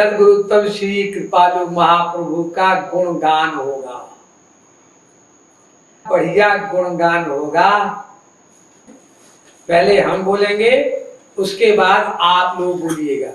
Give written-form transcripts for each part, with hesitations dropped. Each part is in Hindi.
जगत गुरुत्तम श्री कृपालु महाप्रभु का गुणगान होगा, बढ़िया गुणगान होगा। पहले हम बोलेंगे, उसके बाद आप लोग बोलिएगा।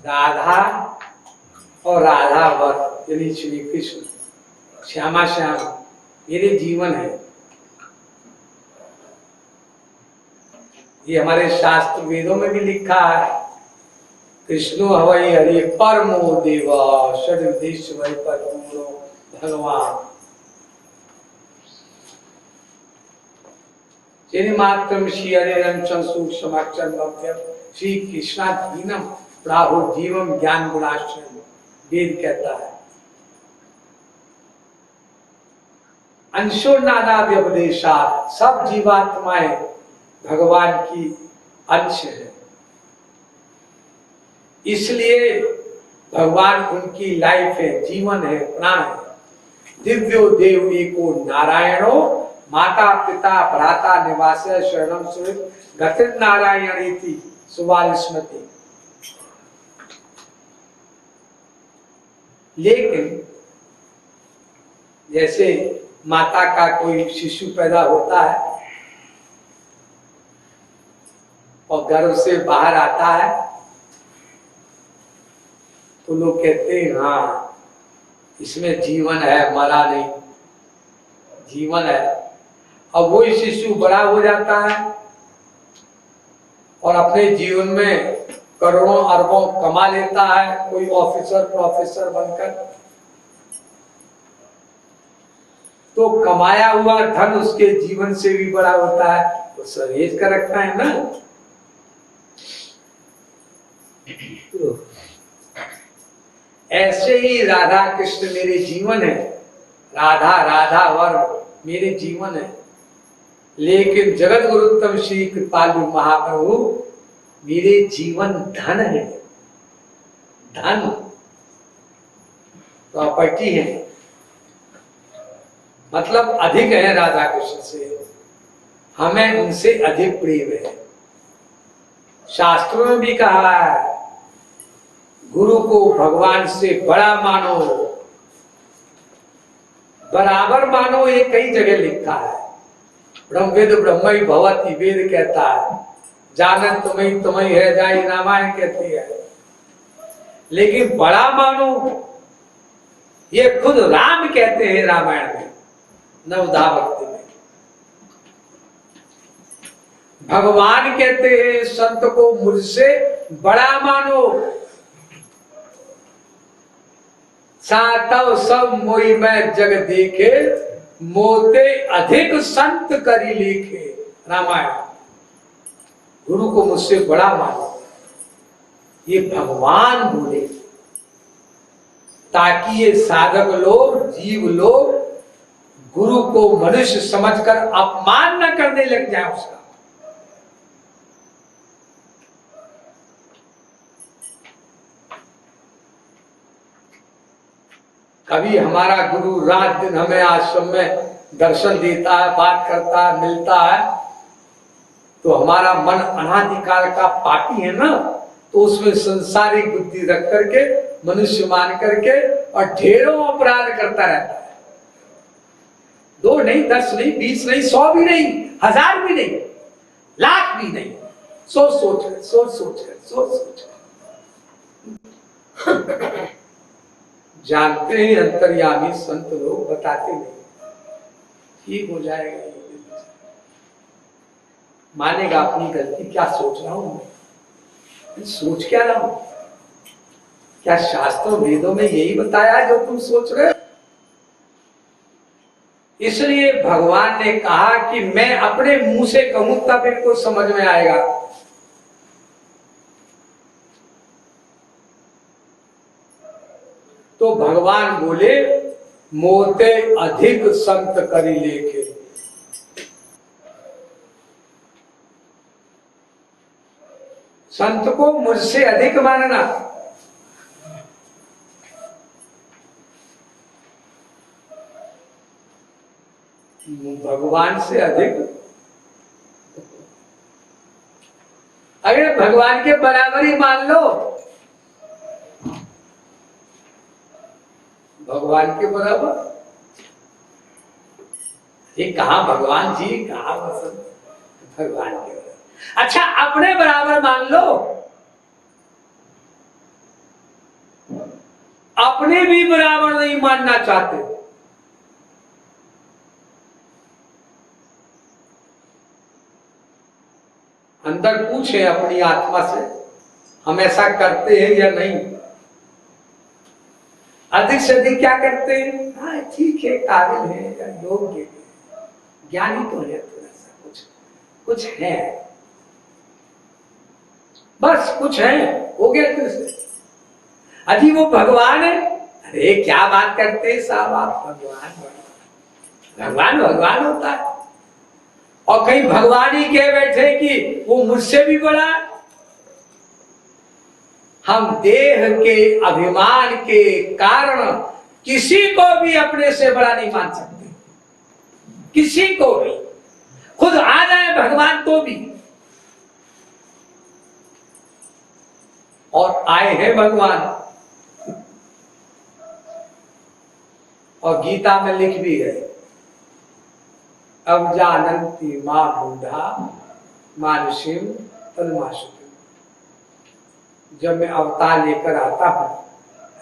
राधा और राधा वर यानी श्री कृष्ण, श्यामा श्याम मेरे जीवन है। ये हमारे शास्त्र वेदों में भी लिखा है, कृष्णो हवै हरि परमो देव षड्विधेश्वरी परमो भगवान। मात्रम श्री हरे सूक्ष्म श्री कृष्णाधीनम प्राहु जीवम ज्ञान गुणाश्रम, वेद कहता है। अंशो नाना व्यपदेशात्, सब जीवात्माएं भगवान की अंश है, इसलिए भगवान उनकी लाइफ है, जीवन है, प्राण है। दिव्यो देव एको नारायणो माता पिता भ्राता निवास शरणम सुहृद गतिर् नारायणेति सुबाल स्मृति। लेकिन जैसे माता का कोई शिशु पैदा होता है और गर्भ से बाहर आता है तो लोग कहते हैं हाँ इसमें जीवन है, मरा नहीं, जीवन है। अब वही शिशु बड़ा हो जाता है और अपने जीवन में करोड़ों अरबों कमा लेता है, कोई ऑफिसर प्रोफेसर बनकर। तो कमाया हुआ धन उसके जीवन से भी बड़ा होता है, वो सहेज कर रखना है ना। तो ऐसे ही राधा कृष्ण मेरे जीवन है, राधा राधा वर मेरे जीवन है। लेकिन जगत गुरुत्तम श्री कृपालु महाप्रभु मेरे जीवन धन है, धन प्रॉपर्टी है, मतलब अधिक है राधा कृष्ण से, हमें उनसे अधिक प्रेम है। शास्त्रों में भी कहा है गुरु को भगवान से बड़ा मानो, बराबर मानो, ये कई जगह लिखा है। ब्रह्मवेद ब्रह्मई भवति, वेद कहता है, जानत तुम्हें तुम्हें है जाई, रामायण कहती है। लेकिन बड़ा मानो ये खुद राम कहते हैं रामायण में, नवधा भक्ति में। भगवान कहते हैं संत को मुझसे बड़ा मानो, सातव सब मोई में जग देखे, मोते अधिक संत करी लिखे। रामायण। गुरु को मुझसे बड़ा मानो, ये भगवान बोले, ताकि ये साधक लोग, जीव लोग गुरु को मनुष्य समझकर अपमान न करने लग जाए उसका। कभी हमारा गुरु रात दिन हमें आश्रम में दर्शन देता है, बात करता है, मिलता है, तो हमारा मन अनाधिकार का पापी है ना, तो उसमें संसारिक बुद्धि रख करके, मनुष्य मान करके और ढेरों अपराध करता रहता है। 2 नहीं, 10 नहीं, 20 नहीं, 100 भी नहीं, 1000 भी नहीं, लाख भी नहीं, सोच सोच कर जानते हैं अंतर्यामी संत लोग, बताते नहीं, ठीक हो जाएगा ये। मानेगा अपनी गलती, क्या सोच रहा हूं मैं, सोच क्या रहा हूं? क्या शास्त्रों वेदों में यही बताया जो तुम सोच रहे हो? इसलिए भगवान ने कहा कि मैं अपने मुंह से कहूं तब इनको समझ में आएगा। तो भगवान बोले, मोते अधिक संत करी लेके। संत को मुझसे अधिक मानना, भगवान से अधिक। अरे भगवान के बराबर ही मान लो, भगवान के बराबर। ये कहा भगवान जी, कहा भगवान के बराबर। अच्छा, अपने बराबर मान लो, अपने भी बराबर नहीं मानना चाहते। अंदर पूछे अपनी आत्मा से, हम ऐसा करते हैं या नहीं? अधिक से अधिक क्या करते हैं? हाँ ठीक है, काबिल है या योग्य है, ज्ञानी तो है, थोड़ा सा कुछ है, बस कुछ है, हो गया तुझसे। अजी वो भगवान है? अरे क्या बात करते हैं साहब आप, भगवान भगवान होता है। और कहीं भगवान ही कह बैठे कि वो मुझसे भी बड़ा है। हम देह के अभिमान के कारण किसी को भी अपने से बड़ा नहीं मान सकते, किसी को भी। खुद आ जाए भगवान तो भी, और आए हैं भगवान। और गीता में लिख भी गए, अब जानती मां बूढ़ा मानुषिम तन्माशु। जब मैं अवतार लेकर आता हूं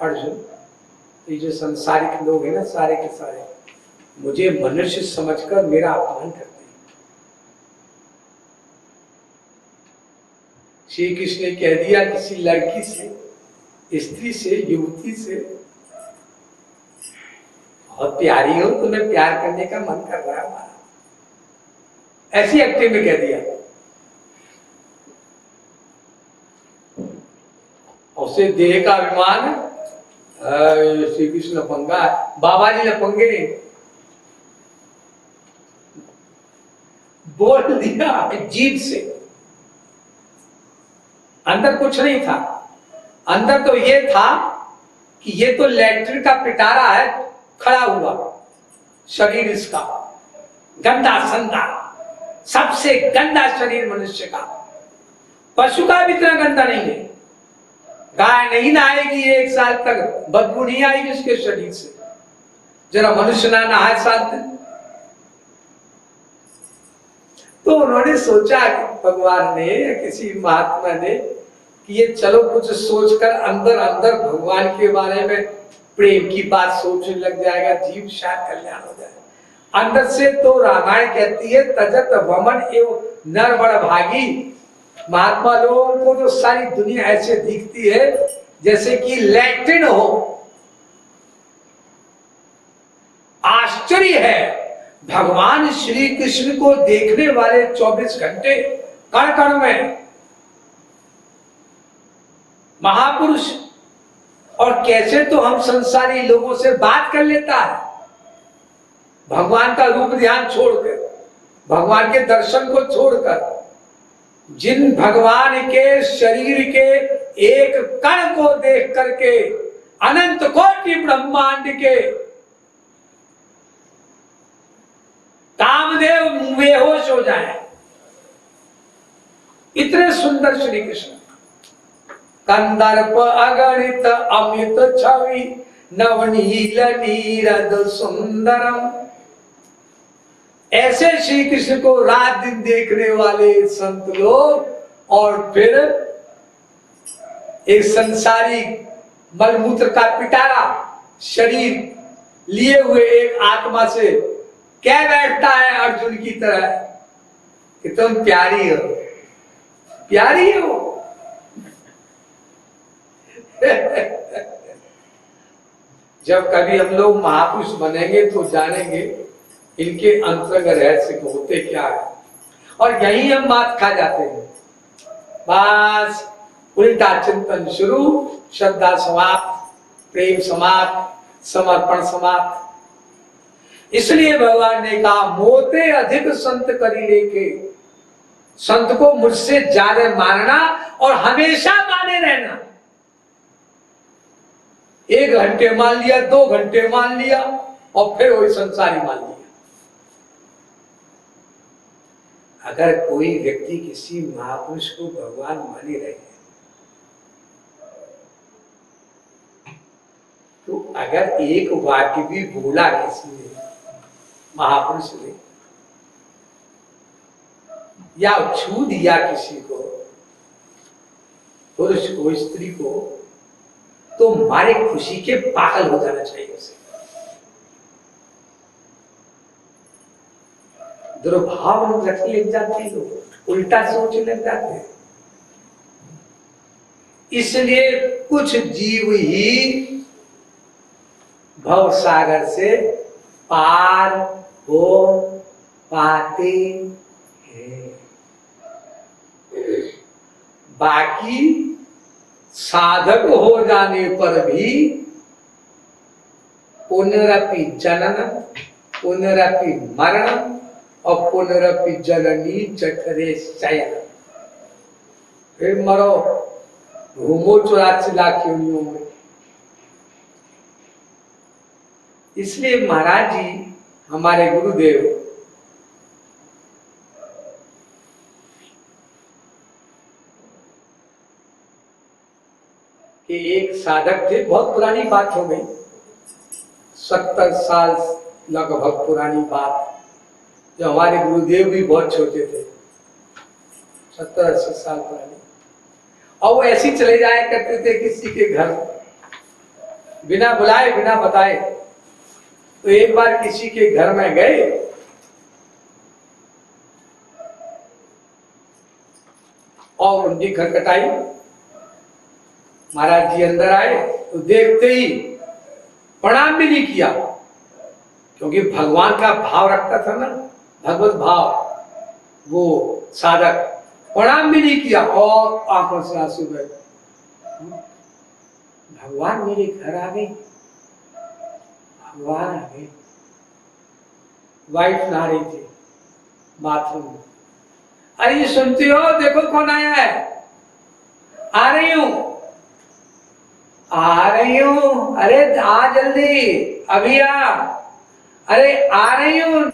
अर्जुन, ये जो संसारिक लोग हैं ना सारे के सारे, मुझे मनुष्य समझकर मेरा अपमान करते हैं। श्री कृष्ण ने कह दिया किसी लड़की से, स्त्री से, युवती से, बहुत प्यारी हो, तुम्हें प्यार करने का मन कर रहा है हमारा, ऐसी एक्टिंग में कह दिया। उसे देह का अभिमान, श्री कृष्ण लफंगा, बाबा जी लफंगे, बोल दिया जीभ से। अंदर कुछ नहीं था, अंदर तो ये था कि ये तो लैट्रिन का पिटारा है, खड़ा हुआ शरीर इसका गंदा संदा, सबसे गंदा शरीर मनुष्य का। पशु का भी इतना गंदा नहीं है, गाय नहीं नहाएगी 1 साल तक, बदबू नहीं आएगी उसके शरीर से। जरा मनुष्य ना नहाए 7 दिन। तो उन्होंने सोचा भगवान ने या किसी महात्मा ने कि ये चलो कुछ सोचकर अंदर अंदर भगवान के बारे में प्रेम की बात सोचने लग जाएगा, जीव शायद कल्याण हो जाए। अंदर से तो रामायण कहती है, तजत वमन एवं नर बड़ भागी। महात्मा लोगों को तो सारी दुनिया ऐसे दिखती है जैसे कि लैट्रिन हो। आश्चर्य है, भगवान श्री कृष्ण को देखने वाले 24 घंटे कण कण में महापुरुष, और कैसे तो हम संसारी लोगों से बात कर लेता है भगवान का रूप ध्यान छोड़कर, भगवान के दर्शन को छोड़कर। जिन भगवान के शरीर के एक कण को देख करके अनंत कोटि ब्रह्मांड के कामदेव बेहोश हो जाए, इतने सुंदर श्री कृष्ण। कंदर्प अगणित अमित छवि नवनील नीरद सुंदरम। ऐसे श्री कृष्ण को रात दिन देखने वाले संत लोग और फिर एक संसारी मलमूत्र का पिटारा शरीर लिए हुए एक आत्मा से कह बैठता है अर्जुन की तरह कि तुम प्यारी हो, प्यारी हो। जब कभी हम लोग महापुरुष बनेंगे तो जानेंगे इनके अंतरंग रहस्य होते क्या है। और यही हम बात खा जाते हैं, बस उल्टा चिंतन शुरू, श्रद्धा समाप्त, प्रेम समाप्त, समर्पण समाप्त। इसलिए भगवान ने कहा मोते अधिक संत करी लेके, संत को मुझसे ज्यादा मानना और हमेशा माने रहना। 1 घंटे मान लिया, 2 घंटे मान लिया और फिर वही संसारी मान लिया। अगर कोई व्यक्ति किसी महापुरुष को भगवान माने रहे तो अगर एक वाक्य भी बोला किसी ने महापुरुष ने या छू दिया किसी को, पुरुष को, स्त्री को, तो मारे खुशी के पागल हो जाना चाहिए उसे। दुर्भाव लोग रखने लग जाते हैं, लोग उल्टा सोचने लग जाते हैं। इसलिए कुछ जीव ही भव सागर से पार हो पाते हैं, बाकी साधक हो जाने पर भी पुनरपि जनन, पुनरपि मरण और पुनरपि जननी जठरे शयन। फिर मरो, घूमो 84 लाख योनियों में। इसलिए महाराज जी हमारे गुरुदेव कि एक साधक थे, बहुत पुरानी बात हो गई, 70 साल लगभग पुरानी बात, जो हमारे गुरुदेव भी बहुत छोटे थे, 70-80 साल पुरानी। और वो ऐसे ही चले जाया करते थे किसी के घर बिना बुलाए बिना बताए। तो एक बार किसी के घर में गए और उनकी खटखटाई, महाराज जी अंदर आए तो देखते ही प्रणाम भी नहीं किया, क्योंकि भगवान का भाव रखता था ना, भगवत भाव, वो साधक प्रणाम भी नहीं किया और आंखों से आंसू बहे। भगवान मेरे घर आ गए, भगवान आ गए। वाइफ नहा रही थी बाथरूम में, अरे ये सुनती हो, देखो कौन आया है। आ रही हूं, आ रही हूं, अरे आ जल्दी, अभी आ, अरे आ रही हूं,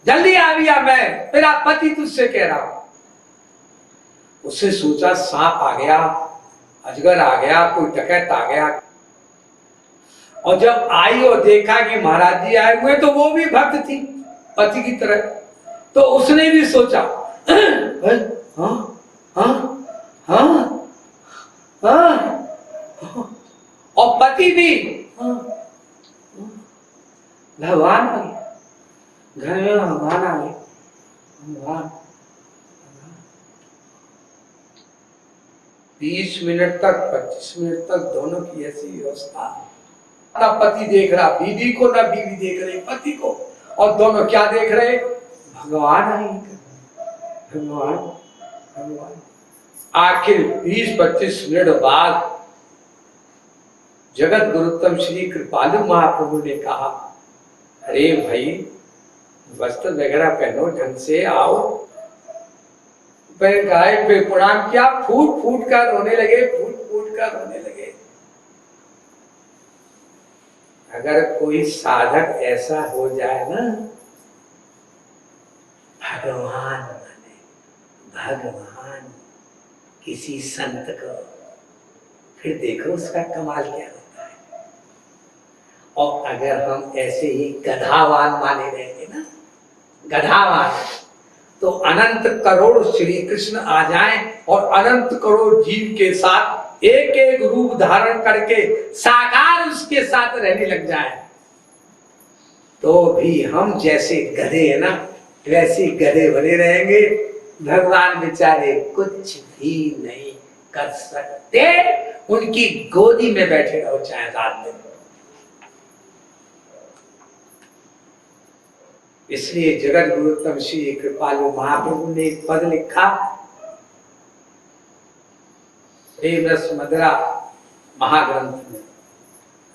जल्दी आ भी आ, मैं मेरा पति तुझसे कह रहा हूं। उससे सोचा सांप आ गया, अजगर आ गया, कोई डकैत आ गया। और जब आई और देखा कि महाराज जी आए हुए, तो वो भी भक्त थी पति की तरह, तो उसने भी सोचा हाँ हाँ हाँ हाँ, और पति भी भगवान आ गए, घर में भगवान आ गए, भगवान। 20 मिनट तक, 25 मिनट तक दोनों की ऐसी व्यवस्था, ना पति देख रहा बीवी को, ना बीवी देख रही पति को, और दोनों क्या देख रहे, भगवान आई, भगवान भगवान। आखिर 20-25 मिनट बाद जगत गुरुत्तम श्री कृपालु महाप्रभु ने कहा, अरे भाई वस्त्र वगैरह पहनो, ढंग से आओ। गाय पे प्रणाम किया, फूट फूट कर रोने लगे, फूट फूट कर रोने लगे। अगर कोई साधक ऐसा हो जाए ना, भगवान माने, भगवान किसी संत को फिर देखो उसका कमाल क्या होता है। और अगर हम ऐसे ही गधावान माने रहेंगे ना, गधावान, तो अनंत करोड़ श्री कृष्ण आ जाएं और अनंत करोड़ जीव के साथ एक एक रूप धारण करके साकार उसके साथ रहने लग जाएं, तो भी हम जैसे गधे हैं ना वैसे गधे बने रहेंगे। भगवान बेचारे कुछ भी नहीं कर सकते, उनकी गोदी में बैठे रहो चाहे रात दिन। इसलिए जगत गुरुत्तम श्री कृपालु महाप्रभु ने एक पद लिखा, प्रेम रस मदरा महाग्रंथ में,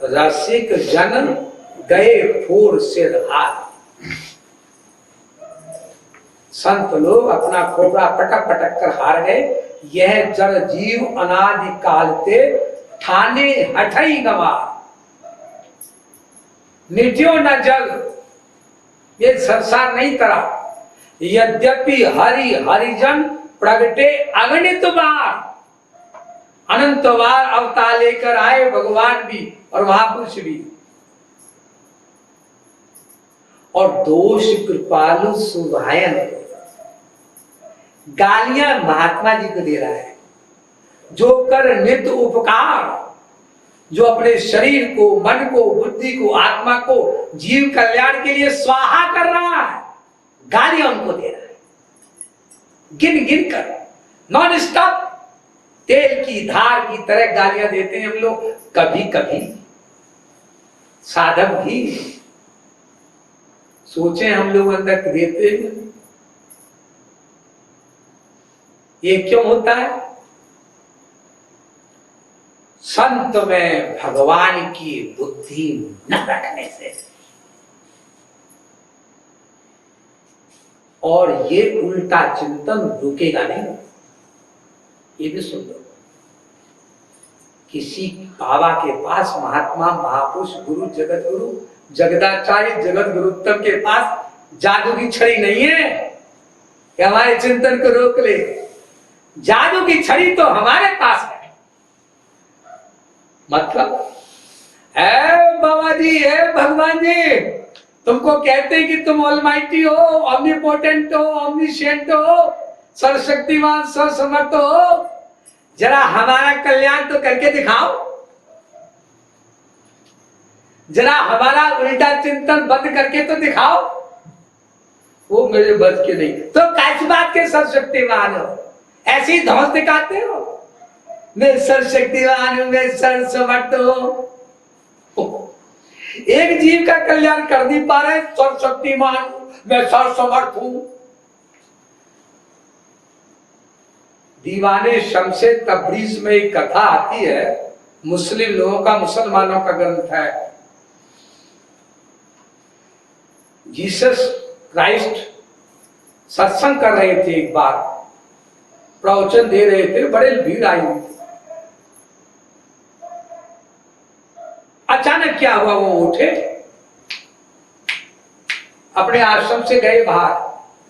रसिक जन गए फोर सिर हाथ। संत लोग अपना खोपड़ा पटक पटक कर हार गए, यह जड़ जीव अनादि काल ते ठाने हठई गवा, नित्यो न जग, ये संसार नहीं करा। यद्यपि हरि हरिजन प्रगटे अगणित बार, अनंत बार अवतार लेकर आए भगवान भी और महापुरुष भी। और दोष कृपालु सुभायन गालियां महात्मा जी को दे रहा है, जो कर नित्य उपकार, जो अपने शरीर को, मन को, बुद्धि को, आत्मा को जीव कल्याण के लिए स्वाहा कर रहा है, गालियां उनको दे रहा है गिन गिन कर, नॉन स्टॉप तेल की धार की तरह गालियां देते हैं हम लोग। कभी कभी साधक भी सोचे हम लोग अंदर देते हैं, ये क्यों होता है? संत में भगवान की बुद्धि न रखने से। और ये उल्टा चिंतन रुकेगा नहीं, ये भी सुन लो। किसी बाबा के पास, महात्मा, महापुरुष, गुरु, जगत गुरु, जगदाचार्य, जगत गुरुत्तम के पास जादू की छड़ी नहीं है कि हमारे चिंतन को रोक ले। जादू की छड़ी तो हमारे पास है। मतलब बाबा जी है, भगवान जी तुमको कहते हैं कि तुम ऑलमाइटी हो, ऑमनीपोटेंट हो, ऑमनीशिएंट हो, सर्वशक्तिमान, सर्वसमर्थ हो, जरा हमारा कल्याण तो करके दिखाओ, जरा हमारा उल्टा चिंतन बंद करके तो दिखाओ। वो मेरे बस के नहीं। तो कैसी बात के सर्वशक्तिमान हो, ऐसी धौस दिखाते हो, मैं सर्वशक्तिमान हूं, मैं सर्वसमर्थ हूं। एक जीव का कल्याण कर नहीं पा रहे, सर्वशक्तिमान हूं, मैं सर्वसमर्थ हूं। दीवाने शमशेद तब्रीज में एक कथा आती है, मुस्लिम लोगों का, मुसलमानों का ग्रंथ है। जीसस क्राइस्ट सत्संग कर रहे थे, एक बार प्रवचन दे रहे थे, बड़े भीड़ आई हुई थी। अचानक क्या हुआ, वो उठे, अपने आश्रम से गए बाहर,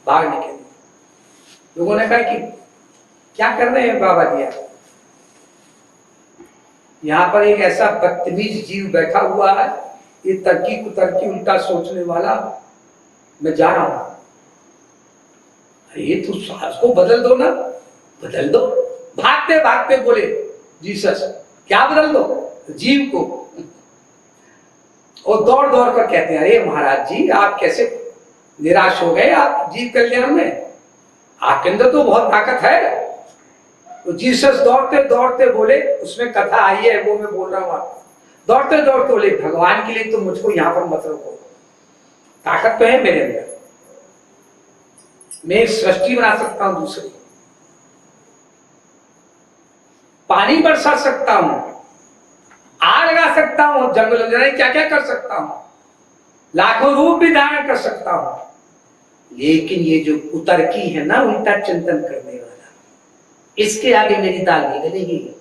भागने के लिए। लोगों ने कहा कि क्या कर रहे हैं बाबा जी आप? यहां पर एक ऐसा बदतमीज जीव बैठा हुआ है, ये तरकी कुतरकी उल्टा सोचने वाला, मैं जा रहा हूं। ये तो सास को बदल दो ना, बदल दो। भागते भागते बोले जीसस, क्या बदल दो? जीव को। और दौड़ दौड़ कर कहते हैं, अरे महाराज जी आप कैसे निराश हो गए, आप जीव कल्याण में, आपके अंदर तो बहुत ताकत है। तो जीसस दौड़ते दौड़ते बोले, उसमें कथा आई है, वो मैं बोल रहा हूं आपको। दौड़ते दौड़ते बोले, भगवान के लिए तो मुझको यहां पर मत रोको, ताकत तो है मेरे अंदर, मैं एक सृष्टि बना सकता हूं दूसरी, पानी बरसा सकता हूं, आग लगा सकता हूं, जंगल में क्या क्या कर सकता हूं, लाखों रूप भी धारण कर सकता हूं। लेकिन ये जो कुतर्की है ना, उल्टा चिंतन करने वाला, इसके आगे मेरी दाल नहीं गलेगी।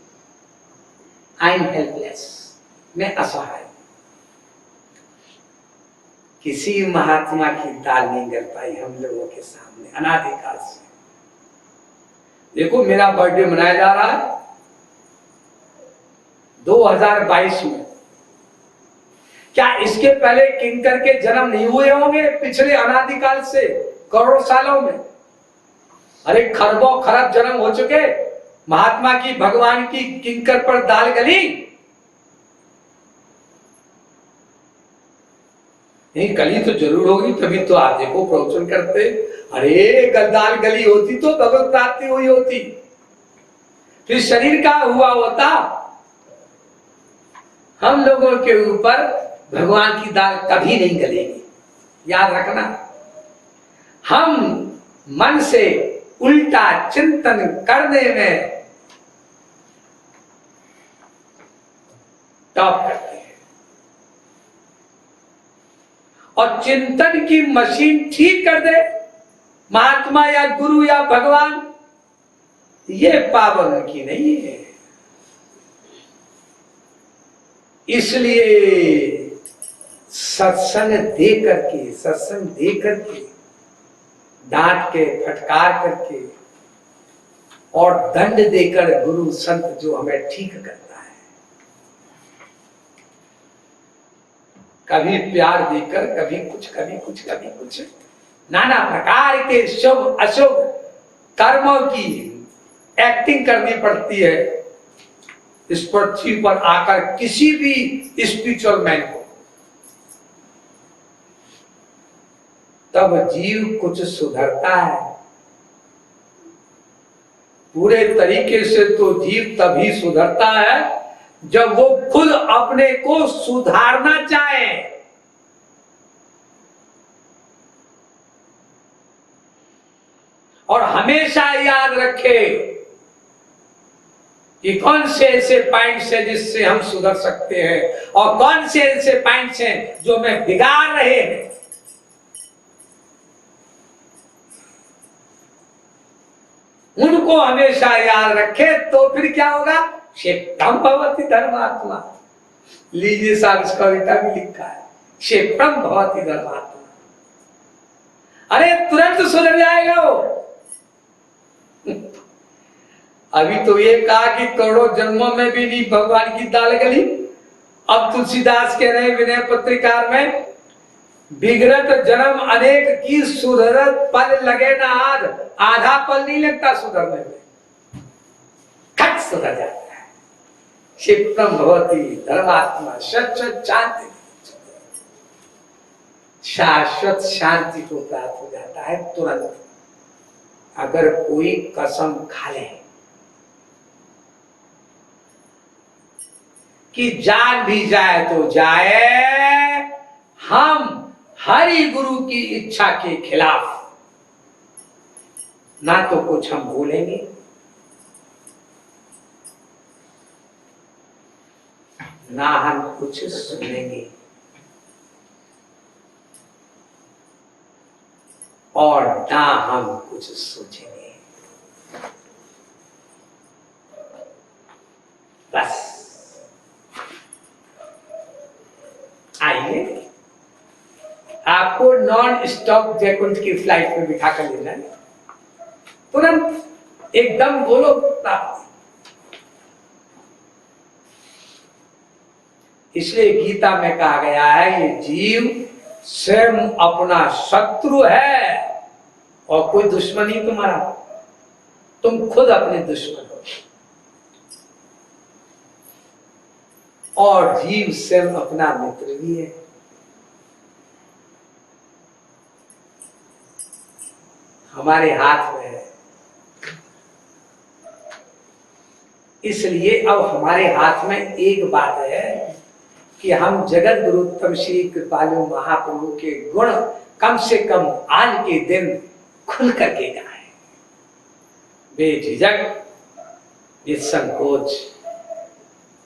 आई एम हेल्पलेस, मैं असहाय। किसी महात्मा की दाल नहीं गल पाई हम लोगों के सामने अनादिकाल से। देखो मेरा बर्थडे मनाया जा रहा है, 2022 में। क्या इसके पहले किंकर के जन्म नहीं हुए होंगे पिछले अनादिकाल से, करोड़ों सालों में? अरे खरबों खरब जन्म हो चुके। महात्मा की, भगवान की किंकर पर दाल गली नहीं, गली तो जरूर होगी, तभी तो आप देखो प्रवचन करते। अरे दाल गली होती तो भगवत प्राप्ति हुई होती, फिर शरीर का हुआ होता। हम लोगों के ऊपर भगवान की दाल कभी नहीं गलेगी, याद रखना। हम मन से उल्टा चिंतन करने में टॉप करते हैं, और चिंतन की मशीन ठीक कर दे महात्मा या गुरु या भगवान, ये पावर की नहीं है। इसलिए सत्संग दे करके डांट के, फटकार करके और दंड देकर गुरु संत जो हमें ठीक करता है, कभी प्यार देकर, कभी कुछ नाना प्रकार के शुभ अशुभ कर्मों की एक्टिंग करनी पड़ती है इस पृथ्वी पर आकर किसी भी स्पिरिचुअल मैन को। तब जीव कुछ सुधरता है। पूरे तरीके से तो जीव तभी सुधरता है जब वो खुद अपने को सुधारना चाहे। और हमेशा याद रखे कि कौन से ऐसे पॉइंट्स हैं जिससे हम सुधर सकते हैं और कौन से ऐसे पॉइंट्स हैं जो हमें बिगाड़ रहे हैं। उनको हमेशा याद रखे तो फिर क्या होगा? क्षेत्रम भवति धर्मात्मा। लीजिए साहब, इसका उल्टा भी लिखा है, क्षेत्रम भवति धर्मात्मा। अरे तुरंत सुधर जाएगा वो। अभी तो ये कहा कि करोड़ों जन्मों में भी नहीं भगवान की दाल गली। अब तुलसीदास कह रहे विनय पत्रिका में, बिगड़त जन्म अनेक की सुधरत पल लगे ना आज। आधा पल नहीं लगता सुधरने में, खट सुधर जाता है। क्षिप्रम भवति धर्मात्मा, सच्चत शांति, शाश्वत शांति को प्राप्त हो जाता है तुरंत। अगर कोई कसम खा ले कि जान भी जाए तो जाए, हम हरि गुरु की इच्छा के खिलाफ ना तो कुछ हम भूलेंगे, ना हम कुछ सुनेंगे, और ना हम कुछ सोचेंगे। बस आइए, आपको नॉन स्टॉप जयकुंठ की फ्लाइट में बिठा कर लेना है, तुरंत एकदम बोलो प्राप्ति। इसलिए गीता में कहा गया है, ये जीव स्वयं अपना शत्रु है और कोई दुश्मन नहीं तुम्हारा, तुम खुद अपने दुश्मन हो। और जीव स्वयं अपना मित्र भी है। हमारे हाथ में है। इसलिए अब हमारे हाथ में एक बात है कि हम जगत गुरुत्तम श्री कृपालु महाप्रभु के गुण कम से कम आज के दिन खुल करके गाएं, बेझिझक, निसंकोच।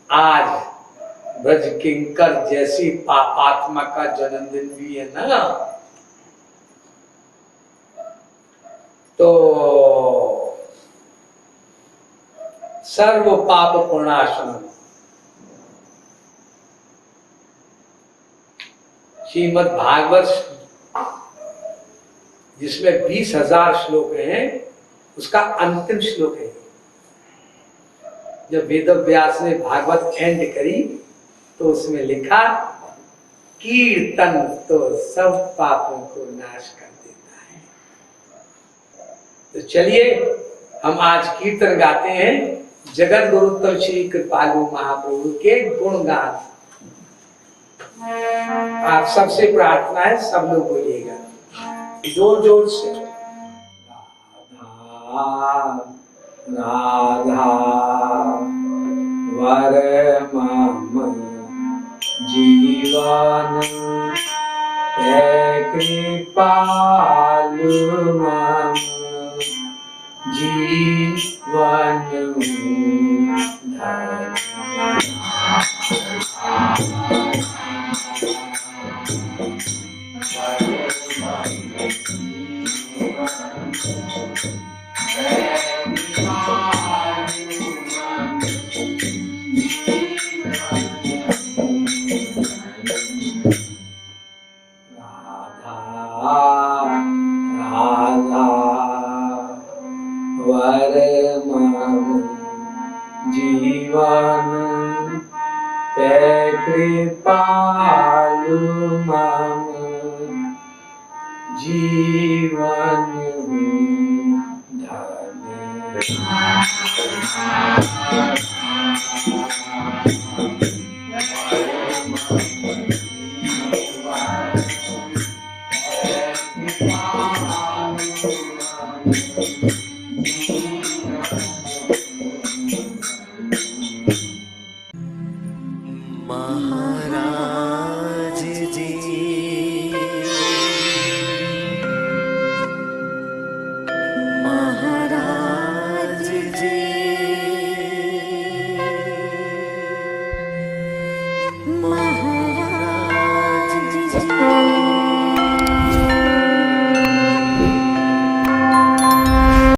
आज ब्रज किंकर जैसी पापात्मा का जन्मदिन भी है ना, तो सर्व पाप पूर्णाशनम श्रीमद् भागवत, जिसमें 20,000 श्लोक हैं, उसका अंतिम श्लोक है जब वेद व्यास ने भागवत एंड करी तो उसमें लिखा कीर्तन तो सब पापों को नाश कर देता है। तो चलिए हम आज कीर्तन गाते हैं जगत गुरुत्तम श्री कृपालु महाप्रभु के गुणगान। आप सबसे प्रार्थना है, सब लोग बोलिएगा जोर जोर से। राधा वर मम जीवन कृपालु मम जीवन वर मम जीवन कृपालु मम जीवन महाराज जी महाराज जी महाराज जी